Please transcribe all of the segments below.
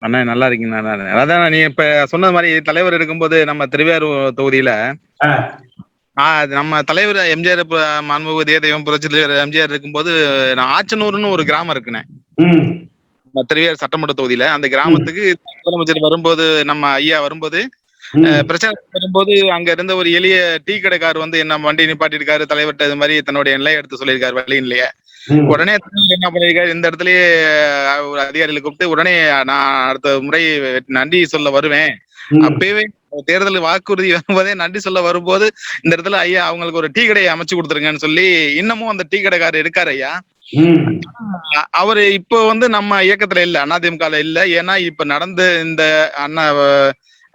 அண்ணா நல்லா இருக்கீங்க. நல்லா இருக்கேன். அதான் நீ இப்ப சொன்ன மாதிரி தலைவர் இருக்கும்போது நம்ம திருவாரூர் தொகுதியில நம்ம தலைவர் எம்ஜிஆர் மாண்புமிகு தெய்வம் புரட்சி தலைவர் எம்ஜிஆர் இருக்கும்போது நான் ஆச்சனூர்னு ஒரு கிராமம் இருக்குண்ணே. திருவாரூர் சட்டமன்ற தொகுதியில அந்த கிராமத்துக்கு முதலமைச்சர் வரும்போது நம்ம ஐயா வரும்போது பிரச்சாரம் வரும்போது அங்க இருந்த ஒரு எளிய டீ கடைக்கார் வந்து என்ன வண்டி நிப்பாட்டிருக்காரு தலைவர்கிட்ட இது மாதிரி தன்னுடைய நிலையை எடுத்து சொல்லியிருக்காரு வழியிலேயே. உடனே என்ன பண்ணிருக்காரு இந்த இடத்துலயே ஒரு அதிகாரிகளை கூப்பிட்டு உடனே நான் அடுத்த முறை நன்றி சொல்ல வருவேன். அப்பவே தேர்தல் வாக்குறுதி வரும்போதே நன்றி சொல்ல வரும்போது இந்த இடத்துல ஐயா அவங்களுக்கு ஒரு டீ கடையை அமைச்சு கொடுத்துருங்கன்னு சொல்லி இன்னமும் அந்த டீ கடைக்காரர் இருக்காரு ஐயா. அவரு இப்போ வந்து நம்ம இயக்கத்துல இல்ல, அதிமுக இல்ல. ஏன்னா இப்ப நடந்த இந்த அண்ணா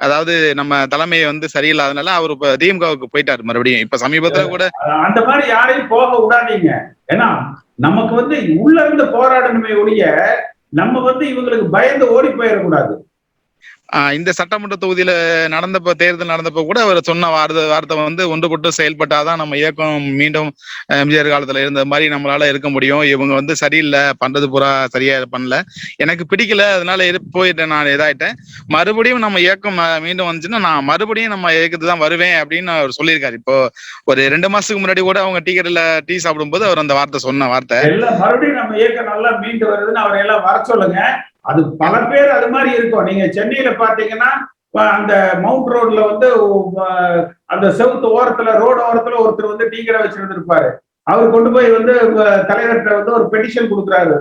அதாவது நம்ம தலைமையை வந்து சரியில்லாதனால அவர் இப்ப திமுகவுக்கு போயிட்டாரு மறுபடியும். இப்ப சமீபத்துல கூட அந்த மாதிரி யாரையும் போக விடாதீங்க. ஏன்னா நமக்கு வந்து உள்ள இருந்து போராடணுமே ஒழிய நம்ம வந்து இவங்களுக்கு பயந்து ஓடி போயிடக்கூடாது. இந்த சட்டமன்ற தொகுதியில நடந்தப்ப தேர்தல் நடந்தப்ப கூட அவர் சொன்ன வார்த்தை வந்து ஒன்றுபட்டு செயல்பட்டாதான் நம்ம இயக்கம் மீண்டும் எம்ஜிஆர் காலத்துல இருந்த மாதிரி நம்மளால இருக்க முடியும். இவங்க வந்து சரியில்லை, பண்றது பூரா சரியா பண்ணல, எனக்கு பிடிக்கல, அதனால போயிட்டேன், நான் இதாயிட்டேன். மறுபடியும் நம்ம இயக்கம் மீண்டும் வந்துச்சுன்னா நான் மறுபடியும் நம்ம இயக்கத்து தான் வருவேன் அப்படின்னு அவர் சொல்லியிருக்காரு. இப்போ ஒரு 2 மாசத்துக்கு முன்னாடி கூட அவங்க டீ கடையில டீ சாப்பிடும்போது அவர் அந்த வார்த்தை சொன்ன வார்த்தை எல்லாம் மறுபடியும் நம்ம இயக்கம் நல்லா மீண்டு வருதுன்னு அவரை எல்லாம் வர சொல்லுங்க. அது பல பேர் அது மாதிரி இருக்கும். நீங்க சென்னையில பாத்தீங்கன்னா அந்த மவுண்ட் ரோட்ல வந்து அந்த செவுத்து ஓரத்துல ரோடு ஓரத்துல ஒருத்தர் வந்து டீ கடை வச்சிருந்திருப்பாரு. அவர் கொண்டு போய் வந்து தலைவர்கிட்ட வந்து ஒரு பெட்டிஷன் கொடுக்குறாரு,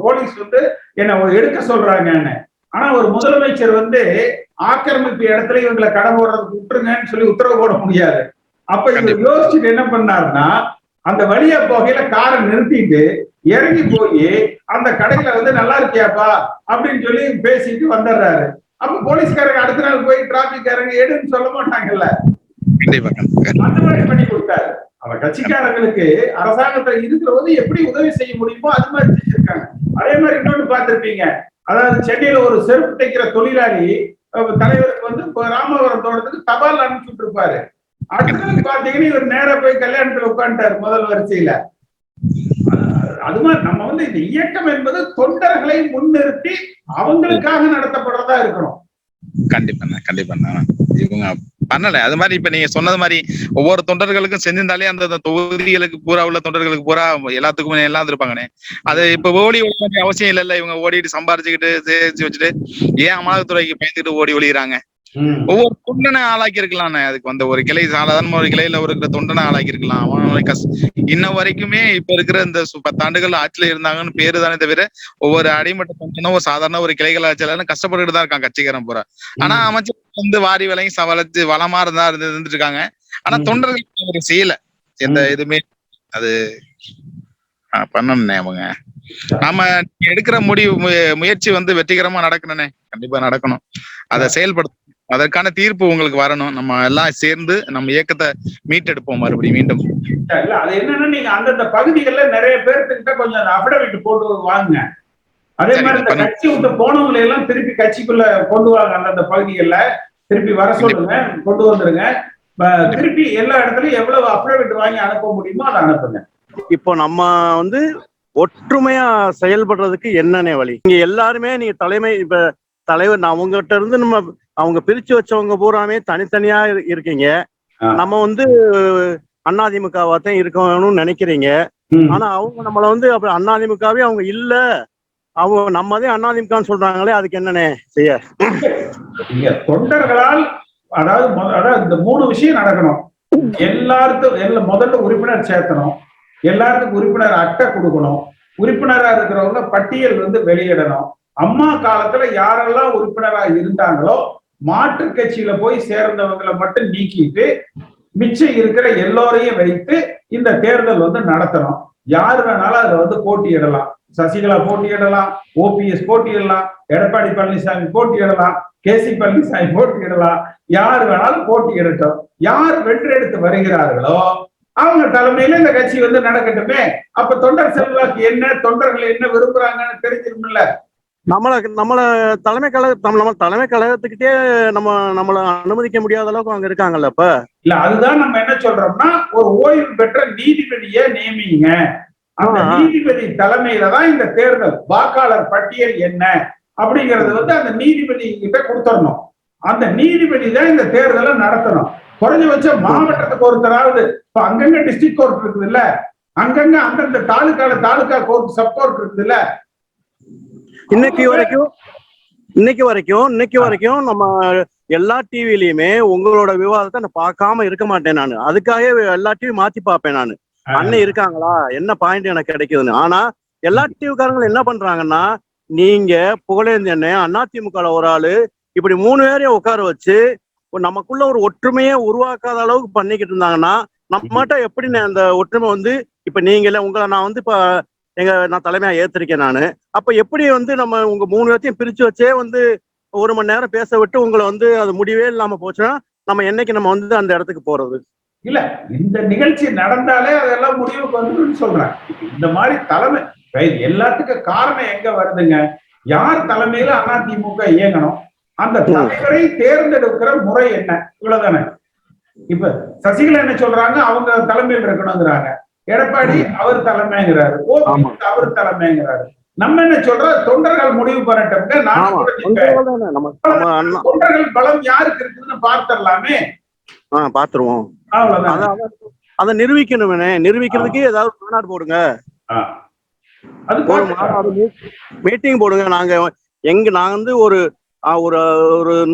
போலீஸ் வந்து என்ன எடுக்க சொல்றாங்கன்னு. ஆனா ஒரு முதலமைச்சர் வந்து ஆக்கிரமிப்பு இடத்துல இவங்களை கடை போடுறதுக்கு விட்டுருங்கன்னு சொல்லி உத்தரவு போட முடியாது. அப்ப இவர் யோசிச்சுட்டு என்ன பண்ணாருன்னா அந்த வழியா போகையில காரை நிறுத்திட்டு இறங்கி போய் அந்த கடையில வந்து நல்லா இருக்கியாப்பா அப்படின்னு சொல்லி பேசிட்டு வந்துடுறாரு. அப்ப போலீஸ்காரங்க அடுத்த நாள் போய் டிராபிக்காரங்க எடுன்னு சொல்ல மாட்டாங்கல்ல, அந்த மாதிரி பண்ணி கொடுத்தாரு. அவ கட்சிக்காரங்களுக்கு அரசாங்கத்துல இருக்கிறவங்க எப்படி உதவி செய்ய முடியுமோ அது மாதிரி செஞ்சிருக்காங்க. அதே மாதிரி இன்னொன்னு பார்த்திருப்பீங்க, அதாவது சென்னையில ஒரு செருப்பு தைக்கிற தொழிலாளி தலைவருக்கு வந்து ராமவரம் தோட்டத்துக்கு தபால் அனுப்பிச்சுட்டு இருப்பாரு. அடுத்த பாத்தீங்கன்னா இவர் நேரா போய் கல்யாணத்துல உட்காந்துட்டாரு முதல் வரிசையில. அது மாதிரி நம்ம வந்து இந்த இயக்கம் என்பது தொண்டர்களை முன்னிறுத்தி அவங்களுக்காக நடத்தப்படுறதா இருக்கணும். கண்டிப்பா கண்டிப்பா இவங்க பண்ணல அது மாதிரி. இப்ப நீங்க சொன்னது மாதிரி ஒவ்வொரு தொண்டர்களுக்கும் செஞ்சிருந்தாலே அந்த தொகுதிகளுக்கு பூரா உள்ள தொண்டர்களுக்கு பூரா எல்லாத்துக்குமே எல்லாம் இருப்பாங்கண்ணே. அது இப்ப ஓடி அவசியம் இல்ல. இவங்க ஓடிட்டு சம்பாரிச்சுக்கிட்டு சேர்த்து வச்சுட்டு ஏன் அமலாக்கத்துறைக்கு பயந்துட்டு ஓடி ஒளிகிறாங்க? ஒவ்வொரு தொண்டனை ஆளாக்கி இருக்கலாம். அதுக்கு வந்து ஒரு கிளை சாதாரண ஒரு கிளையில ஒரு தொண்டனை ஆளாக்கி இருக்கலாம். இன்ன வரைக்குமே இப்ப இருக்கிற இந்த 10 ஆண்டுகள் ஆட்சியில இருந்தாங்கன்னு பேரு தானே தவிர ஒவ்வொரு அடிமட்ட தொண்டனும் ஒரு சாதாரண ஒரு கிளைகள் ஆட்சியாளர்னு கஷ்டப்பட்டுட்டு தான் இருக்கான் கட்சிக்காரன் பூரா. ஆனா அமைச்சர் வந்து வாரி விலையும் சவளைச்சு வளமா இருந்தா இருந்துட்டு இருக்காங்க. ஆனா தொண்டர்கள் செய்யல எந்த இதுவுமே. அது பண்ணணும்னே அவங்க நாம எடுக்கிற முயற்சி வந்து வெற்றிகரமா நடக்கணும்னே. கண்டிப்பா நடக்கணும். அதை செயல்படுத்த அதற்கான தீர்ப்பு உங்களுக்கு வரணும். நம்ம எல்லாம் சேர்ந்து நம்ம இயக்கத்தை மீட்டெடுப்போம் மறுபடியும் மீண்டும். இல்ல அது என்னன்னா நீங்க அந்தந்த பகுதிகள்ல நிறைய பேர்கிட்ட கொஞ்சம் அஃபிடவிட் போட்டு வாங்க. அதே மாதிரி இந்த கட்சி விட்டு போனவங்களை எல்லாம் திருப்பி கட்சிக்குள்ள கொண்டு வாங்க. அந்தந்த பகுதிகள்ல திருப்பி வர சொல்லுங்க, கொண்டு வந்துருங்க. திருப்பி எல்லா இடத்துலயும் எவ்வளவு அஃபிடவிட் வாங்கி அனுப்ப முடியுமோ அதை அனுப்புங்க. இப்போ நம்ம வந்து ஒற்றுமையா செயல்படுறதுக்கு என்னென்ன வழி? நீங்க எல்லாருமே நீங்க தலைமை இப்ப தலைவர் அவங்ககிட்ட இருந்து நம்ம அவங்க பிரிச்சு வச்சவங்க பூராமே தனித்தனியா இருக்கீங்க. நம்ம வந்து அதிமுகவா தான் இருக்கணும்னு நினைக்கிறீங்க. ஆனா அவங்க நம்மள வந்து அப்ப அதிமுகவே அவங்க இல்ல, அவங்க நம்மதான் அதிமுகன்னு சொல்றாங்களே, அதுக்கு என்னன்னு செய்ய? தொண்டர்களால் அதாவது இந்த 3 விஷயம் நடக்கணும். எல்லாருக்கும் முதல்ல உறுப்பினர் சேர்த்தணும், எல்லாருக்கும் உறுப்பினர் அட்டை கொடுக்கணும், உறுப்பினரா இருக்கிறவங்க பட்டியல் வந்து வெளியிடணும். அம்மா காலத்துல யாரெல்லாம் உறுப்பினரா இருந்தாங்களோ மாற்று கட்சியில போய் சேர்ந்தவங்களை மட்டும் நீக்கிட்டு மிச்சம் இருக்கிற எல்லோரையும் வைத்து இந்த தேர்தல் வந்து நடத்தணும். யாரு வேணாலும் அதுல வந்து போட்டியிடலாம். சசிகலா போட்டியிடலாம், ஓபிஎஸ் போட்டியிடலாம், எடப்பாடி பழனிசாமி போட்டியிடலாம், கேசி பழனிசாமி போட்டியிடலாம். யார் வேணாலும் போட்டியிடட்டும். யார் வென்றெடுத்து வருகிறார்களோ அவங்க தலைமையில இந்த கட்சி வந்து நடக்கட்டுமே. அப்ப தொண்டர் செல்வாக்கு என்ன, தொண்டர்கள் என்ன விரும்புறாங்கன்னு தெரிஞ்சிருமில்ல. நம்மள தலைமை கழகத்துக்கிட்டே நம்மள அனுமதிக்க முடியாத அளவுக்கு அங்க இருக்காங்கல்ல. இப்ப இல்ல அதுதான் நம்ம என்ன சொல்றோம்னா ஒரு ஓய்வு பெற்ற நீதிபதியை நியமிங்க. அந்த நீதிபதி தலைமையில தான் இந்த தேர்தல் வாக்காளர் பட்டியல் என்ன அப்படிங்கறது வந்து அந்த நீதிபதி கிட்ட கொடுத்துடணும். அந்த நீதிபதி தான் இந்த தேர்தலை நடத்தணும். குறைஞ்சபட்சம் மாவட்டத்துக்கு ஒருத்தராவது, இப்ப அங்கங்க டிஸ்ட்ரிக்ட் கோர்ட் இருக்குது இல்ல, அங்கங்க அந்தந்த தாலுகா கோர்ட், சப் கோர்ட் இருக்குது இல்ல. இன்னைக்கு வரைக்கும் நம்ம எல்லா டிவிலயுமே உங்களோட விவாதத்தை நான் பார்க்காம இருக்க மாட்டேன். நான் அதுக்காக எல்லா டிவி மாத்தி பார்ப்பேன். நான் அண்ணன் இருக்காங்களா, என்ன பாயிண்ட் எனக்கு கிடைக்குதுன்னு. ஆனா எல்லா டிவிக்காரங்களும் என்ன பண்றாங்கன்னா, நீங்க புகழேந்தி அண்ணன் அதிமுக ஒரு ஆளு இப்படி 3 பேரையும் உட்கார வச்சு நமக்குள்ள ஒரு ஒற்றுமையை உருவாக்காத அளவுக்கு பண்ணிக்கிட்டு இருந்தாங்கன்னா, நம்மகிட்ட எப்படி அந்த ஒற்றுமை வந்து இப்ப நீங்களே உங்களை நான் வந்து இப்ப நான் தலைமையா ஏத்திருக்கேன். நானு அப்ப எப்படி வந்து நம்ம உங்க 3 பேர்த்தையும் பிரிச்சு வச்சே வந்து 1 மணி நேரம் பேச விட்டு உங்களை வந்து அது முடிவே இல்லாம போச்சுன்னா நம்ம என்னைக்கு நம்ம வந்து அந்த இடத்துக்கு போறது? இல்ல, இந்த நிகழ்ச்சி நடந்தாலே அதெல்லாம் முடிவுக்கு வந்துடும் சொல்றேன். இந்த மாதிரி தலைமை எல்லாத்துக்கும் காரணம் எங்க வருதுங்க? யார் தலைமையில அதிமுக இயங்கணும், அந்த தலைவரை தேர்ந்தெடுக்கிற முறை என்ன, இவ்வளவுதானே. இப்ப சசிகலா என்ன சொல்றாங்க, அவங்க தலைமையில் இருக்கணுங்கிறாங்க. எடப்பாடி அவர் தலைமைங்கிறாரு, ஓபிஎஸ் அவர் தலைமைங்கிறாரு. நம்ம என்ன சொல்றோம், தொண்டர்கள் முடிவு பண்ணட்டும். தொண்டர்கள் பலம் யாருக்கு இருக்குன்னு பார்த்துடலாமே. பாத்துருவோம். அதை நிரூபிக்கிறதுக்கு ஏதாவது மாநாடு போடுங்க, மீட்டிங் போடுங்க. நான் வந்து ஒரு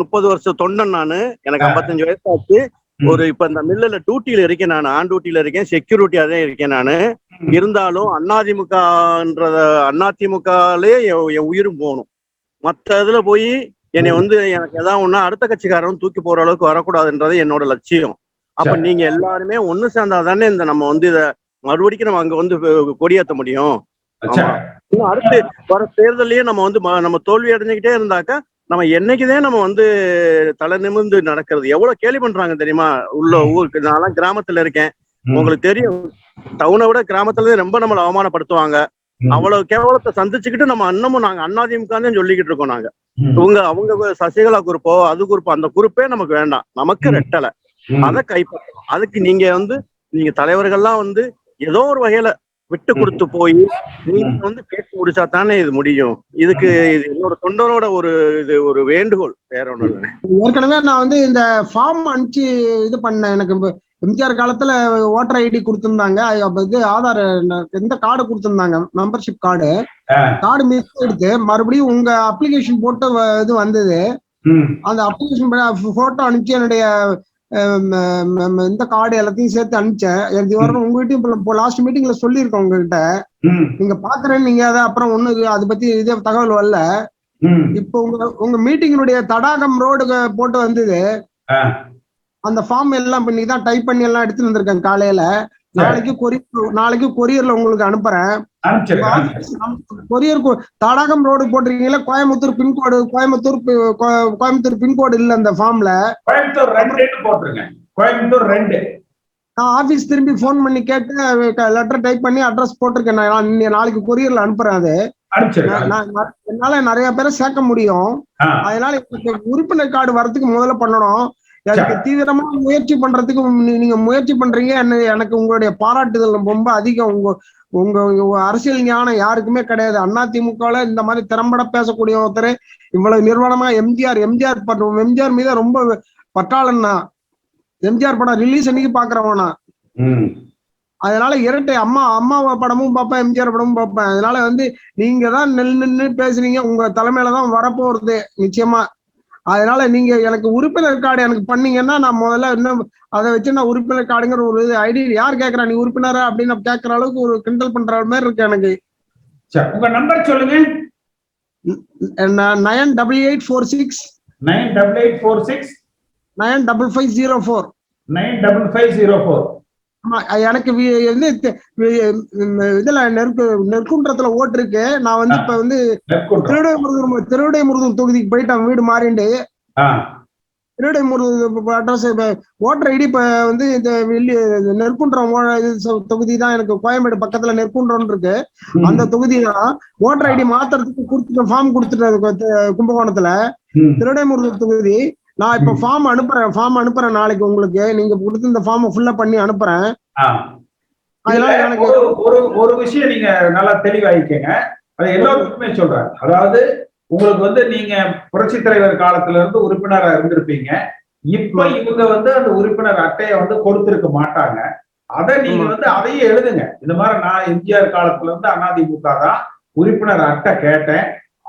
30 வருஷம் தொண்டன். நானு எனக்கு 55 வயசு ஆச்சு. இப்ப இந்த மில்லுல டியூட்டியில இருக்கேன். நான் ஆன் டியூட்டியில இருக்கேன், செக்யூரிட்டியா தான் இருக்கேன். நானு இருந்தாலும் அதிமுகலே என் உயிரும் போகணும். மற்ற இதுல போய் என்னை வந்து எனக்கு ஏதாவது ஒண்ணா அடுத்த கட்சிக்காரன் தூக்கி போற அளவுக்கு வரக்கூடாதுன்றது என்னோட லட்சியம். அப்ப நீங்க எல்லாருமே ஒண்ணு சேர்ந்தாதானே இந்த நம்ம வந்து இத மறுபடிக்கும் நம்ம அங்க வந்து கொடியேற்ற முடியும். அடுத்து வர தேர்தலையே நம்ம வந்து நம்ம தோல்வி அடைஞ்சுக்கிட்டே இருந்தாக்கா நம்ம என்னைக்குதான் நம்ம வந்து தலை நிமிர்ந்து நடக்கிறது. எவ்வளவு கேலி பண்றாங்க தெரியுமா உள்ள ஊருக்கு. நான் கிராமத்துல இருக்கேன், உங்களுக்கு தெரியும். டவுனை விட கிராமத்துல ரொம்ப நம்மளை அவமானப்படுத்துவாங்க. அவ்வளவு கேவலத்தை சந்திச்சுக்கிட்டு நம்ம அண்ணமும் நாங்க அதிமுக சொல்லிக்கிட்டு இருக்கோம். நாங்க அவங்க சசிகலா குரூப்போ அது குரூப்போ அந்த குரூப்பே நமக்கு வேண்டாம், நமக்கு ரெட்டலை. அதை கைப்பற்றணும். அதுக்கு நீங்க தலைவர்கள்லாம் வந்து ஏதோ ஒரு வகையில விட்டு கொடுத்து போய் நீங்க வந்து பேசி முடிச்சா தானே இது முடியும். இதுக்கு இது என்னோட தொண்டரோட ஒரு வேண்டுகோள், வேற ஒண்ணு இல்லை. ஏற்கனவே நான் வந்து இந்த ஃபார்ம் அனுப்பிச்சு இது பண்ணேன். எனக்கு எம்ஜிஆர் காலத்துல ஓட்டர் ஐடி கொடுத்திருந்தாங்க, இது ஆதார் எந்த கார்டு கொடுத்திருந்தாங்க, மெம்பர்ஷிப் கார்டு மிஸ் எடுத்து மறுபடியும் உங்க அப்ளிகேஷன் போட்டு இது வந்தது. அந்த அப்ளிகேஷன் போட்டோ அனுப்பிச்சு என்னுடைய இந்த கார்டு எல்லாத்தையும் சேர்த்து அனுப்பிச்சேன். எனக்கு வரணும் உங்ககிட்டயும் இப்போ லாஸ்ட் மீட்டிங்ல சொல்லியிருக்கோம் உங்ககிட்ட, நீங்க பாக்குறேன்னு நீங்க அதை அப்புறம் ஒண்ணு அதை பத்தி இதே தகவல் வரல. இப்போ உங்க மீட்டிங்கினுடைய தடாகம் ரோடு போட்டு வந்தது. அந்த ஃபார்ம் எல்லாம் இன்னைக்குதான் டைப் பண்ணி எல்லாம் எடுத்துட்டு வந்திருக்கேன் காலையில. நாளைக்கு கொரியர்ல உங்களுக்கு அனுப்புறேன். கொரியர் தடாகம் ரோடு போட்டிருக்கீங்களா, கோயம்புத்தூர் பின்கோடு இல்ல அந்த ஃபார்ம்ல. நான் ஆபீஸ் திரும்பி போன் பண்ணி கேட்டு லெட்டர் டைப் பண்ணி அட்ரஸ் போட்டிருக்கேன். நான் நாளைக்கு கொரியர்ல அனுப்புறேன். அது என்னால நிறைய பேரை சேர்க்க முடியும். அதனால உறுப்பினர் கார்டு வரதுக்கு முதல்ல பண்ணணும். அதுக்கு தீவிரமா முயற்சி பண்றதுக்கு நீங்க முயற்சி பண்றீங்க. எனக்கு உங்களுடைய பாராட்டுதல் ரொம்ப அதிகம். உங்க அரசியல் ஞானம் யாருக்குமே கிடையாது. அதிமுகல இந்த மாதிரி திறம்பட பேசக்கூடிய ஒருத்தர் இவ்வளவு நிர்வாணமா எம்ஜிஆர் மீது ரொம்ப பற்றாளன்னா, எம்ஜிஆர் படம் ரிலீஸ் அன்னைக்கு பாக்குறவனா. அதனால இரட்டை அம்மா படமும் பார்ப்பேன், எம்ஜிஆர் படமும் பார்ப்பேன். அதனால வந்து நீங்க தான் நின்று பேசுறீங்க, உங்க தலைமையிலதான் வரப்போறது நிச்சயமா. அதனால நீங்க எனக்கு உறுப்பினர் கார்டு எனக்கு பண்ணீங்கன்னா நான் முதல்ல இன்னும் அதை வச்சு நான் உறுப்பினர் கார்டுங்கிற ஒரு ஐடி யார் கேட்கறா நீ உறுப்பினரா அப்படின்னு கேட்கற அளவுக்கு ஒரு கிண்டல் பண்ற மாதிரி இருக்கு எனக்கு. உங்க நம்பர் சொல்லுங்க. 98846 95504 95504. எனக்கு இதுல நெற்குன்றத்துல ஓட்டு இருக்கு. நான் வந்து இப்ப வந்து திருவிடைமுருகன் தொகுதிக்கு போயிட்டேன், வீடு மாறிண்டு. திருவிடைமுருகன் அட்ரஸ் ஓட்டர் ஐடி இப்ப வந்து இந்த நெற்குன்றம் தொகுதி தான். எனக்கு கோயம்பேடு பக்கத்துல நெற்குன்றம் இருக்கு, அந்த தொகுதி தான். ஓட்டர் ஐடி மாத்துறதுக்கு கொடுத்துட்டு ஃபார்ம் கொடுத்துட்டேன் கும்பகோணத்துல, திருவிடைமுருகன் தொகுதி. நான் இப்ப ஃபார்ம் அனுப்புறேன் நாளைக்கு உங்களுக்கு. நீங்க கொடுத்து இந்த ஃபார்ம் ஃபுல்லா பண்ணி அனுப்புறேன். அதனால எனக்கு ஒரு விஷயம் நீங்க நல்லா தெளிவாயிக்கங்க, அது எல்லாருக்குமே சொல்றேன். அதாவது உங்களுக்கு வந்து நீங்க புரட்சி தலைவர் காலத்துல இருந்து உறுப்பினரா இருந்திருப்பீங்க. இப்ப இவங்க வந்து அந்த உறுப்பினர் அட்டையை வந்து கொடுத்திருக்க மாட்டாங்க. அதை நீங்க வந்து அதையே எழுதுங்க. இந்த மாதிரி நான் எம்ஜிஆர் காலத்துல இருந்து அதிமுக தான் உறுப்பினர் அட்டை கேட்டேன்,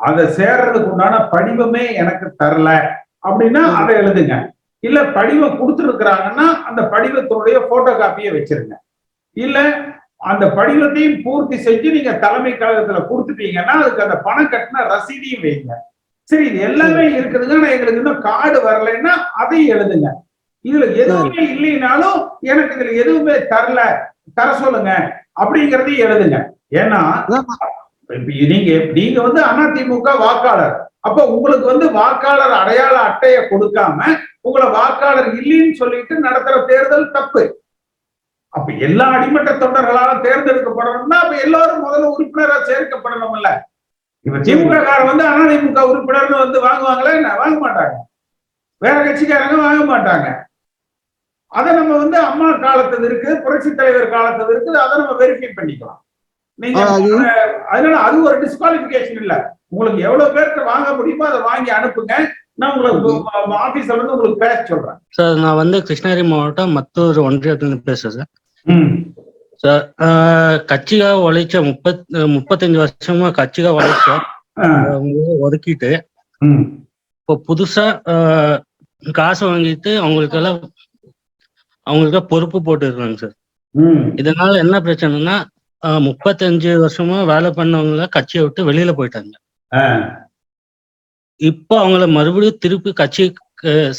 அதை சேர்றதுக்கு உண்டான படிவமே எனக்கு தரல அப்படின்னா அதை எழுதுங்க. இல்ல படிவம் கொடுத்துருக்குறாங்கன்னா அந்த படிவத்தினுடைய போட்டோ காப்பியை வச்சிருங்க. இல்ல அந்த படிவத்தையும் பூர்த்தி செஞ்சு நீங்க தலைமை கழகத்துல கொடுத்துட்டீங்கன்னா அதுக்கு அந்த பணம் கட்டின ரசீதையும் வைங்க. சரி, இது எல்லாமே இருக்குதுங்க, நான் எங்களுக்கு இன்னும் கார்டு வரலைன்னா அதையும் எழுதுங்க. இதுல எதுவுமே இல்லைனாலும் எனக்கு இதுல எதுவுமே தரல, தர சொல்லுங்க அப்படிங்கறதையும் எழுதுங்க. ஏன்னா நீங்க வந்து அதிமுக வாக்காளர், அப்ப உங்களுக்கு வந்து வாக்காளர் அடையாள அட்டையை கொடுக்காம உங்களை வாக்காளர் இல்லைன்னு சொல்லிட்டு நடத்துற தேர்தல் தப்பு. அப்ப எல்லா அடிமட்ட தொண்டர்களாலும் தேர்ந்தெடுக்கப்படணும்னா அப்ப எல்லாரும் முதல்ல உறுப்பினரா சேர்க்கப்படணும்ல. இப்ப திமுக காரர் வந்து அதிமுக உறுப்பினர்னு வந்து வாங்குவாங்களா என்ன? வாங்க மாட்டாங்க. வேற கட்சிக்காரங்க வாங்க மாட்டாங்க. அதை நம்ம வந்து அம்மா காலத்துல இருக்கு, புரட்சி தலைவர் காலத்துல இருக்குது, அதை நம்ம வெரிஃபை பண்ணிக்கலாம். நீங்க அதனால அது ஒரு டிஸ்குவாலிபிகேஷன் இல்ல. உங்களுக்கு எவ்வளவு பேருக்கு வாங்க முடியுமோ அதை வாங்கி அனுப்புங்க. நான் உங்களுக்கு ஆபீஸ்ல இருந்து உங்களுக்கு பேச சொல்றேன். சார், நான் வந்து கிருஷ்ணகிரி மாவட்டம் மத்தூர் ஒன்றியத்துல பேசுறேன் சார். சார், கட்சிக்காக உழைச்ச 35 வருஷமா கட்சிக்காக உழைச்ச ஒதுக்கிட்டு இப்போ புதுசா காசு வாங்கிட்டு அவங்களுக்கெல்லாம் பொறுப்பு போட்டு இருக்காங்க சார். இதனால என்ன பிரச்சனைனா 35 வருஷமா வேலை பண்ணவங்கள கட்சியை விட்டு வெளியில போயிட்டாங்க. இப்போ அவங்கள மறுபடியும் திருப்பி கட்சி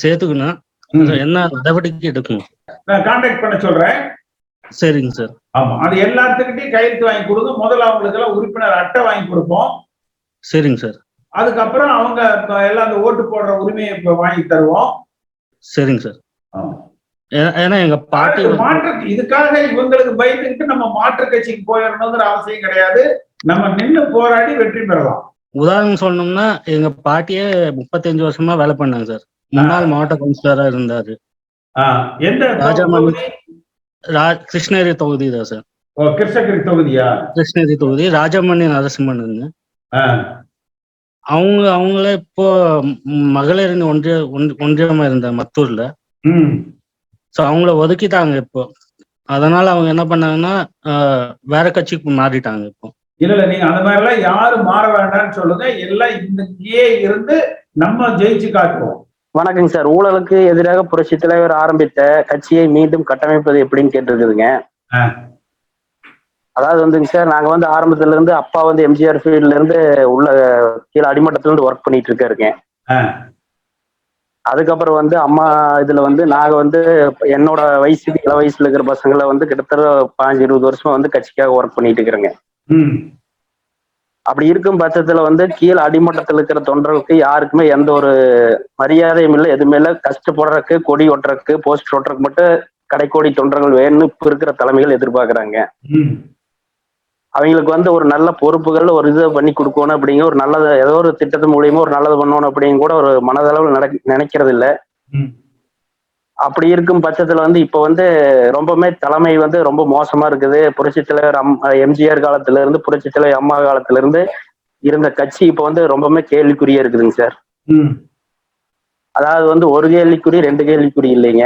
சேர்த்துக்கணும், என்ன நடவடிக்கை எடுக்கணும்? நான் கான்டாக்ட் பண்ண சொல்றேன். சரிங்க சார். ஆமா, அது எல்லாத்துக்கிட்டையும் கையெழுத்து வாங்கி கொடுங்க. முதல்ல அவங்களுக்கு எல்லாம் உறுப்பினர் அட்டை வாங்கி கொடுப்போம். சரிங்க சார். அதுக்கப்புறம் அவங்க எல்லாம் அந்த ஓட்டு போடுற உரிமையை இப்ப வாங்கி தருவோம். சரிங்க சார். ஏன்னா எங்க பாட்டி இதுக்காக இவங்களுக்கு பயந்துக்கிட்டு நம்ம மாற்று கட்சிக்கு போயிடணுங்கிற அவசியம் கிடையாது. நம்ம நின்று போராடி வெற்றி பெறலாம். உதாரணம் சொல்லணும்னா எங்க பாட்டியே 35 வருஷமா வேலை பண்ணாங்க சார். முன்னாள் மாவட்ட கவுன்சிலரா இருந்தாரு. எந்த கிருஷ்ணகிரி தொகுதி தான் சார். கிருஷ்ணகிரி தொகுதியா? கிருஷ்ணகிரி தொகுதி ராஜமணி நரசிம்மன். அவங்கள இப்போ மகளிர் ஒன்றியமா இருந்தா மத்தூர்ல. சோ அவங்கள ஒதுக்கிட்டாங்க இப்போ. அதனால அவங்க என்ன பண்ணாங்கன்னா வேற கட்சிக்கு மாறிட்டாங்க இப்போ. இல்ல நீங்க அந்த மாதிரி எல்லாம் யாரும் மாற வேண்டாம்னு சொல்லுங்க. எல்லாம் இங்கேயே இருந்து நம்ம ஜெயிச்சு காட்டுவோம். வணக்கங்க சார். ஊழலுக்கு எதிராக புரட்சி தலைவர் ஆரம்பித்த கட்சியை மீண்டும் கட்டமைப்பது எப்படின்னு கேட்டிருக்குதுங்க. அதாவது வந்துங்க சார், நாங்க வந்து ஆரம்பத்துல இருந்து அப்பா வந்து எம்ஜிஆர் ஃபீல்ட்ல இருந்து உள்ள கீழே அடிமட்டத்துல இருந்து ஒர்க் பண்ணிட்டு இருக்காருங்க. அதுக்கப்புறம் வந்து அம்மா இதுல வந்து நாங்க வந்து என்னோட வயசுக்கு இள வயசுல இருக்கிற பசங்களை வந்து கிட்டத்தட்ட 15-20 வருஷமா வந்து கட்சிக்காக ஒர்க் பண்ணிட்டு இருக்கிறேங்க. அப்படி இருக்கும் பட்சத்துல வந்து கீழே அடிமட்டத்தில் இருக்கிற தொண்டர்களுக்கு யாருக்குமே எந்த ஒரு மரியாதையும் இல்லை, எதுவுமே இல்லை. கஷ்டப்படுறதுக்கு, கொடி ஒட்டுறதுக்கு, போஸ்டர் ஒட்டுறதுக்கு மட்டும் கடைக்கோடி தொண்டர்கள் வேணும்னு இப்ப இருக்கிற தலைமைகள் எதிர்பார்க்கறாங்க. அவங்களுக்கு வந்து ஒரு நல்ல பொறுப்புகள் ஒரு இதை பண்ணி கொடுக்கணும் அப்படிங்கிற ஒரு நல்லது, ஏதோ ஒரு திட்டத்து மூலியமா ஒரு நல்லது பண்ணணும் அப்படிங்க கூட ஒரு மனதளவு நினைக்கிறது இல்லை. அப்படி இருக்கும் பட்சத்துல வந்து இப்ப வந்து ரொம்பவுமே தலைமை வந்து ரொம்ப மோசமா இருக்குது. புரட்சி தலைவர் எம்ஜிஆர் காலத்துல இருந்து புரட்சி தலைவர் அம்மா காலத்துல இருந்து இருந்த கட்சி இப்ப வந்து ரொம்பவுமே கேள்விக்குறியா இருக்குதுங்க சார். அதாவது வந்து ஒரு கேள்விக்குறி 2 கேள்விக்குறி இல்லைங்க,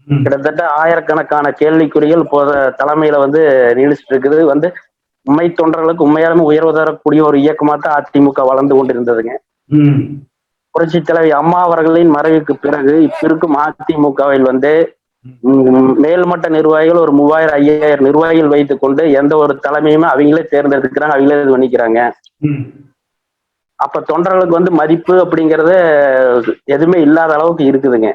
கிட்டத்தட்ட ஆயிரக்கணக்கான கேள்விக்குறிகள் இப்போ தலைமையில வந்து நீடிச்சுட்டு இருக்குது. வந்து உண்மை தொண்டர்களுக்கு உண்மையாலுமே உயர்வு தரக்கூடிய ஒரு இயக்கமா தான் அதிமுக வளர்ந்து கொண்டு இருந்ததுங்க. புரட்சி தலைவி அம்மா அவர்களின் மறைவுக்கு பிறகு இப்ப இருக்கும் அதிமுகவில் வந்து மேல்மட்ட நிர்வாகிகள் ஒரு 3000-5000 நிர்வாகிகள் வைத்துக் கொண்டு எந்த ஒரு தலைமையுமே அவங்களே தேர்ந்தெடுக்கிறாங்க, அவங்களே இது பண்ணிக்கிறாங்க. அப்ப தொண்டர்களுக்கு வந்து மதிப்பு அப்படிங்கறது எதுவுமே இல்லாத அளவுக்கு இருக்குதுங்க.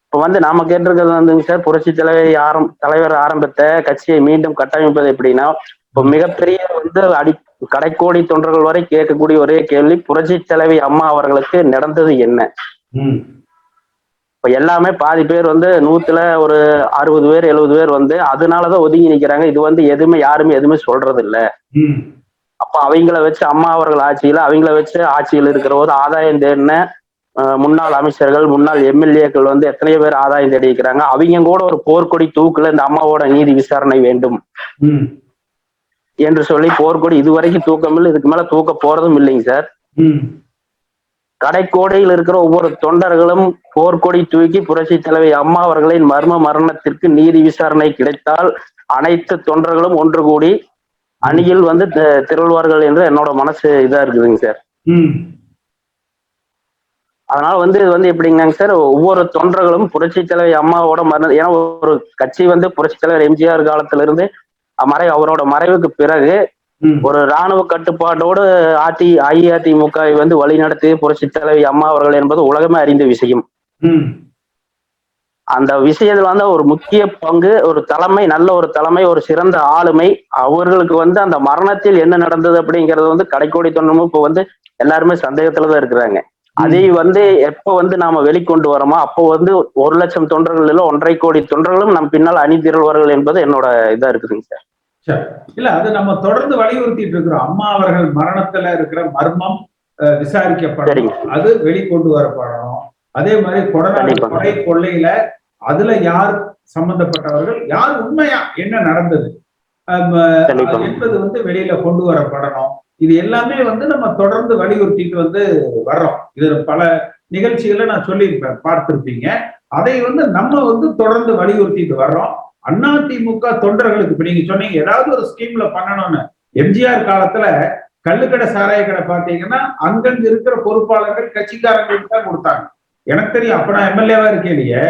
இப்ப வந்து நாம கேட்டிருக்கிறது வந்துங்க சார், புரட்சி தலைவர் ஆரம்பித்த கட்சியை மீண்டும் கட்டமைப்பது எப்படின்னா, இப்போ மிகப்பெரிய வந்து கடைக்கோடி தொண்டர்கள் வரை கேட்கக்கூடிய ஒரே கேள்வி, புரட்சி தலைவி அம்மா அவர்களுக்கு நடந்தது என்ன? இப்ப எல்லாமே பாதி பேர் வந்து 100ல ஒரு 60 பேர் 70 பேர் வந்து அதனாலதான் ஒதுங்கி நிக்கிறாங்க. இது வந்து யாருமே எதுவுமே சொல்றது இல்லை. அப்ப அவங்கள வச்சு அம்மா அவர்கள் அவங்கள வச்சு ஆட்சியில் இருக்கிற போது ஆதாயம் தேடின முன்னாள் அமைச்சர்கள், முன்னாள் எம்எல்ஏக்கள் வந்து எத்தனையோ பேர் ஆதாயம் தேடி இருக்கிறாங்க. அவங்க கூட ஒரு போர்க்கொடி தூக்குல இந்த அம்மாவோட நீதி விசாரணை வேண்டும், என்று சொல்லி போர்க்கொடி இதுவரைக்கும் தூக்கமில்லை, இதுக்கு மேல தூக்க போறதும் இல்லைங்க சார். கடைக்கோடியில் இருக்கிற ஒவ்வொரு தொண்டர்களும் போர்க்கொடி தூக்கி புரட்சி தலைவி அம்மா அவர்களின் மர்ம மரணத்திற்கு நீதி விசாரணை கிடைத்தால் அனைத்து தொண்டர்களும் ஒன்று கூடி அணியில் வந்து திரள்வார்கள் என்று என்னோட மனசு இதா இருக்குதுங்க சார். அதனால வந்து இது வந்து எப்படிங்கன்னாங்க சார், ஒவ்வொரு தொண்டர்களும் புரட்சி தலைவி அம்மாவோட மரணம், ஏன்னா ஒரு கட்சி வந்து புரட்சி தலைவர் எம்ஜிஆர் காலத்துல இருந்து அவரோட மறைவுக்கு பிறகு ஒரு இராணுவ கட்டுப்பாட்டோடு அஇஅதிமுக வந்து வழிநடத்தி புரட்சி தலைவி அம்மா அவர்கள் என்பது உலகமே அறிந்த விஷயம். அந்த விஷயத்துல வந்து ஒரு முக்கிய பங்கு, ஒரு தலைமை, நல்ல ஒரு தலைமை, ஒரு சிறந்த ஆளுமை. அவர்களுக்கு வந்து அந்த மரணத்தில் என்ன நடந்தது அப்படிங்கறது வந்து கடைக்கோடி தொண்டமும் இப்ப வந்து எல்லாருமே சந்தேகத்துலதான் இருக்கிறாங்க. அதை வந்து எப்ப வந்து நாம வெளிக்கொண்டு வரோமோ அப்போ வந்து 1,00,000 தொண்டர்கள் இல்ல 1.5 கோடி தொண்டர்களும் நம் பின்னால் அணி திரள்வார்கள் என்பது என்னோட இதா இருக்குதுங்க சார். இல்ல, அது நம்ம தொடர்ந்து வலியுறுத்திட்டு இருக்கிறோம். அம்மா அவர்கள் மரணத்துல இருக்கிற மர்மம் விசாரிக்கப்படணும், அது வெளிக்கொண்டு வரப்படணும். அதே மாதிரி கொடை கொள்ளையில அதுல யார் சம்பந்தப்பட்டவர்கள், யார் உண்மையா என்ன நடந்தது என்பது வந்து வெளியில கொண்டு வரப்படணும். இது எல்லாமே வந்து நம்ம தொடர்ந்து வலியுறுத்திட்டு வந்து வர்றோம். இது பல நிகழ்ச்சிகளை நான் சொல்லியிருப்பேன், பார்த்திருப்பீங்க. அதை வந்து நம்ம வந்து தொடர்ந்து வலியுறுத்திட்டு வர்றோம். அதிமுக தொண்டர்களுக்கு இப்ப நீங்க சொன்னீங்க ஏதாவது ஒரு ஸ்கீம்ல பண்ணணும்னு. எம்ஜிஆர் காலத்துல கள்ளுக்கடை சாராய கடை பாத்தீங்கன்னா அங்கங்க இருக்கிற பொறுப்பாளர்கள் கட்சிக்காரங்களுக்கு தான் கொடுத்தாங்க. எனக்கு தெரியும், அப்ப நான் எம்எல்ஏவா இருக்கேன்,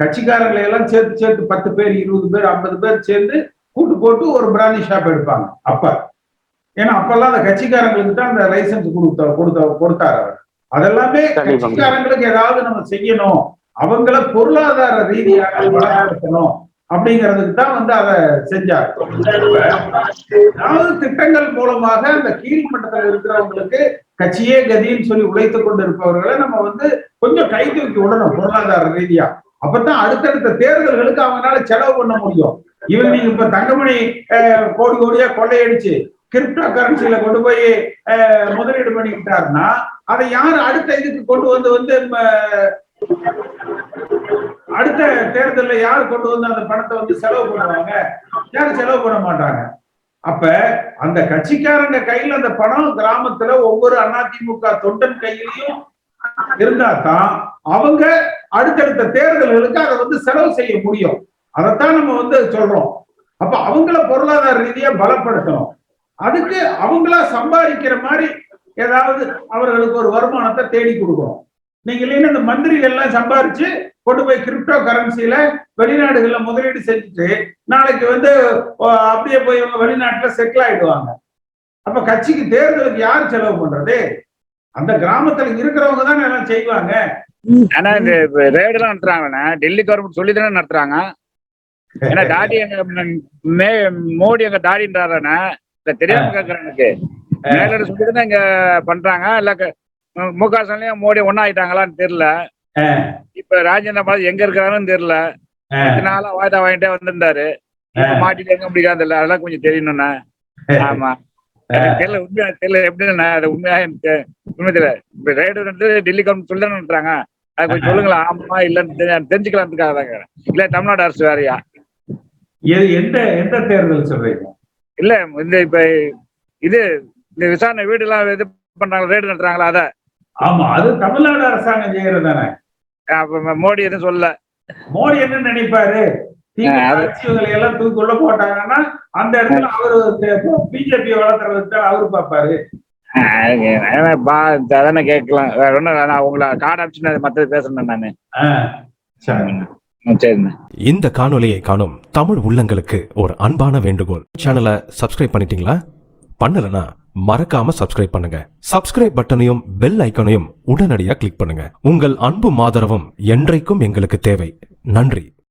கட்சிக்காரங்களை எல்லாம் சேர்த்து 10 பேர் 20 பேர் 50 பேர் சேர்ந்து கூட்டு போட்டு ஒரு பிராந்தி ஷாப் எடுப்பாங்க அப்ப. ஏன்னா அப்பெல்லாம் அந்த கட்சிக்காரங்களுக்கு தான் அந்த லைசன்ஸ் கொடுத்தாரு அவர். அதெல்லாமே கட்சிக்காரங்களுக்கு ஏதாவது நம்ம செய்யணும், அவங்கள பொருளாதார ரீதியாக வளர்த்தணும் அப்படிங்கிறதுக்கு தான் வந்து அதை செஞ்சார். அதாவது திட்டங்கள் மூலமாக அந்த கீழ்மட்டத்தில் இருக்கிறவங்களுக்கு கட்சியே கதின்னு சொல்லி உழைத்துக் கொண்டு இருப்பவர்களை நம்ம வந்து கொஞ்சம் கை தூக்கி விடணும் பொருளாதார ரீதியா. அப்பதான் அடுத்தடுத்த தேர்தல்களுக்கு அவங்களால செலவு பண்ண முடியும். இவங்க நீங்க இப்ப தங்கமணி கோடி கோடியா கொள்ளையடிச்சு கிரிப்டோ கரன்சில கொண்டு போய் முதலீடு பண்ணிக்கிட்டாருன்னா அதை யாரு அடுத்த இதுக்கு கொண்டு வந்து அடுத்த தேர்தலில் யாரு கொண்டு வந்து அந்த பணத்தை வந்து செலவு பண்ணுவாங்க? யாரும் செலவு பண்ண மாட்டாங்க. அப்ப அந்த கட்சிக்காரங்க கையில அந்த பணம் கிராமத்துல ஒவ்வொரு அதிமுக தொண்டன் கையிலையும் இருந்தா தான் அவங்க அடுத்தடுத்த தேர்தல்களுக்கு அதை வந்து செலவு செய்ய முடியும். அதைத்தான் நம்ம வந்து சொல்றோம். அப்ப அவங்கள பொருளாதார ரீதியா பலப்படுத்தணும். அதுக்கு அவங்களா சம்பாதிக்கிற மாதிரி ஏதாவது அவர்களுக்கு ஒரு வருமானத்தை தேடி கொடுக்கணும். நீங்க இல்லைன்னா இந்த மந்திரிகள் எல்லாம் சம்பாரிச்சு கொண்டு போய் கிரிப்டோ கரன்சில வெளிநாடுகள்ல முதலீடு செஞ்சுட்டு நாளைக்கு வந்து அப்படியே போய் இவங்க வெளிநாட்டுல செட்டில் ஆயிடுவாங்க. அப்ப கட்சிக்கு தேர்தலுக்கு யார் செலவு பண்றது? அந்த கிராமத்துல இருக்கிறவங்க தானே எல்லாம் செய்வாங்க. ஆனா இந்த ரேடு எல்லாம் நடத்துறாங்கன்னா டெல்லி கவர்மெண்ட் சொல்லி தானே நடத்துறாங்க. ஏன்னா தாடி மோடி எங்க தாடின்றாருன்னா இல்ல தெரியாம கேட்கறேன். எனக்கு மேல சொல்லிட்டுதான் இங்க பண்றாங்க. இல்ல முக ஸ்டாலின் மோடி ஒன்னா ஆயிட்டாங்களான்னு தெரியல. இப்ப ராஜேந்திர பாலாஜி எங்க இருக்காருன்னு தெரியல. இதனால வாய்தா வாங்கிட்டே வந்திருந்தாரு. இப்ப மாட்டிட்டு எங்க முடியாது இல்ல, அதெல்லாம் கொஞ்சம் தெரியணும்ண்ணா. ஆமா தெரியல, உண்மையா தெரியல எப்படின்னா அது உண்மையா எனக்கு உண்மை தெரியல. இப்ப ரைடு வந்து டெல்லி கவர்மெண்ட் சொல்லி தானே நடத்துறாங்க. அது கொஞ்சம் சொல்லுங்களா ஆமா இல்லன்னு தெரிஞ்சுக்கலாம்னு. இல்ல தமிழ்நாடு அரசு வேறையா? எந்த தேர்தல் சொல்றீங்க? இல்ல இந்த இப்ப இது இந்த விசாரணை வீடு எல்லாம் இது பண்றாங்க, ரேடு நடத்துறாங்களா? அத ஆமா, அது தமிழ்நாடு அரசாங்கம் செய்யறது தானே. மோடி எதுவும் சொல்ல. மோடி என்ன நினைப்பாரு? இவங்களை எல்லாம் தூக்குள்ள போட்டாங்கன்னா அந்த இடத்துல அவரு பிஜேபி வளர்த்துறதுக்கு அவரு பாப்பாரு. அதானே கேட்கலாம். வேற ஒண்ணும் நான் உங்களை கார்டு அனுப்பிச்சு மற்றது பேசுறேன் நானு. சரிண்ணா. இந்த காணொலியை காணும் தமிழ் உள்ளங்களுக்கு ஒரு அன்பான வேண்டுகோள். சேனலை சப்ஸ்கிரைப் பண்ணிட்டீங்களா? பண்ணலனா மறக்காம சப்ஸ்கிரைப் பண்ணுங்க. சப்ஸ்கிரைப் பட்டனையும் பெல் ஐக்கனையும் உடனடியாக கிளிக் பண்ணுங்க. உங்கள் அன்பும் ஆதரவும் என்றைக்கும் எங்களுக்கு தேவை. நன்றி.